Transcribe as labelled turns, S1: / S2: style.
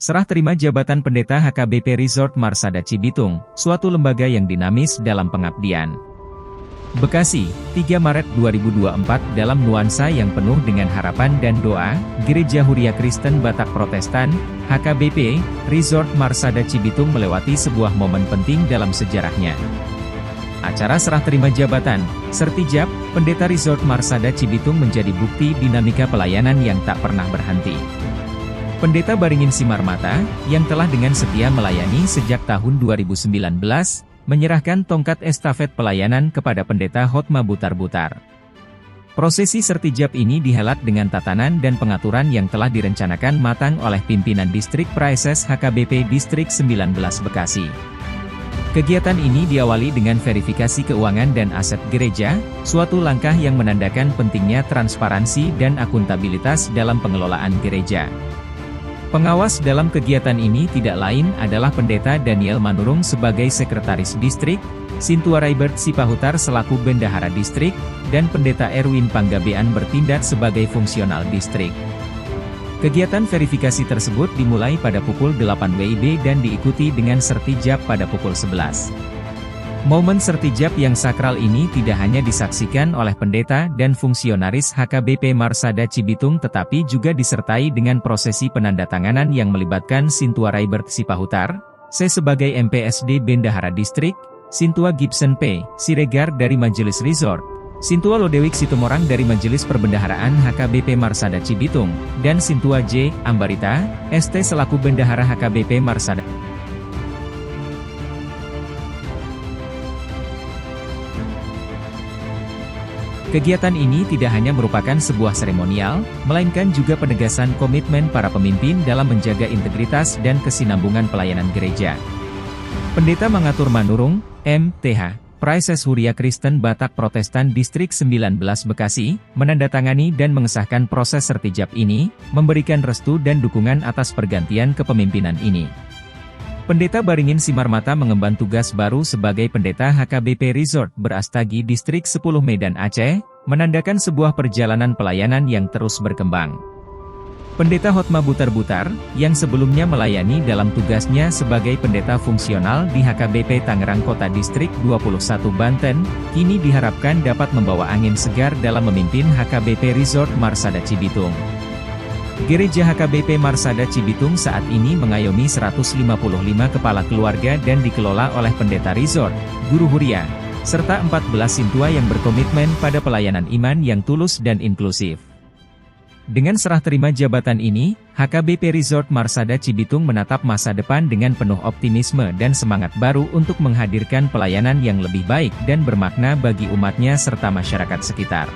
S1: Serah terima jabatan Pendeta HKBP Resort Marsada Cibitung, suatu lembaga yang dinamis dalam pengabdian. Bekasi, 3 Maret 2024. Dalam nuansa yang penuh dengan harapan dan doa, Gereja Huria Kristen Batak Protestan, HKBP, Resort Marsada Cibitung melewati sebuah momen penting dalam sejarahnya. Acara serah terima jabatan, Sertijab, Pendeta Resort Marsada Cibitung menjadi bukti dinamika pelayanan yang tak pernah berhenti. Pendeta Baringin Simarmata, yang telah dengan setia melayani sejak tahun 2019, menyerahkan tongkat estafet pelayanan kepada Pendeta Hotma Butar-Butar. Prosesi sertijab ini dihelat dengan tatanan dan pengaturan yang telah direncanakan matang oleh pimpinan Distrik Praeses HKBP Distrik 19 Bekasi. Kegiatan ini diawali dengan verifikasi keuangan dan aset gereja, suatu langkah yang menandakan pentingnya transparansi dan akuntabilitas dalam pengelolaan gereja. Pengawas dalam kegiatan ini tidak lain adalah Pendeta Daniel Manurung sebagai Sekretaris Distrik, Sintua Raibert Sipahutar selaku Bendahara Distrik, dan Pendeta Erwin Panggabean bertindak sebagai fungsional distrik. Kegiatan verifikasi tersebut dimulai pada pukul 8 WIB dan diikuti dengan sertijab pada pukul 11. Momen sertijab yang sakral ini tidak hanya disaksikan oleh pendeta dan fungsionaris HKBP Marsada Cibitung tetapi juga disertai dengan prosesi penandatanganan yang melibatkan Sintua Raibert Sipahutar, sebagai MPSD Bendahara Distrik, Sintua Gibson P. Siregar dari Majelis Resort, Sintua Lodewik Situmorang dari Majelis Perbendaharaan HKBP Marsada Cibitung, dan Sintua J. Ambarita, ST selaku Bendahara HKBP Marsada. Kegiatan ini tidak hanya merupakan sebuah seremonial, melainkan juga penegasan komitmen para pemimpin dalam menjaga integritas dan kesinambungan pelayanan gereja. Pendeta Mangatur Manurung, M.Th., Praeses Huria Kristen Batak Protestan Distrik 19 Bekasi, menandatangani dan mengesahkan proses sertijab ini, memberikan restu dan dukungan atas pergantian kepemimpinan ini. Pendeta Baringin Simarmata mengemban tugas baru sebagai Pendeta HKBP Resort Berastagi Distrik 10 Medan Aceh, menandakan sebuah perjalanan pelayanan yang terus berkembang. Pendeta Hotma Butar-Butar, yang sebelumnya melayani dalam tugasnya sebagai pendeta fungsional di HKBP Tangerang Kota Distrik 21 Banten, kini diharapkan dapat membawa angin segar dalam memimpin HKBP Resort Marsada Cibitung. Gereja HKBP Marsada Cibitung saat ini mengayomi 155 kepala keluarga dan dikelola oleh pendeta resort, guru huria, serta 14 sintua yang berkomitmen pada pelayanan iman yang tulus dan inklusif. Dengan serah terima jabatan ini, HKBP Resort Marsada Cibitung menatap masa depan dengan penuh optimisme dan semangat baru untuk menghadirkan pelayanan yang lebih baik dan bermakna bagi umatnya serta masyarakat sekitar.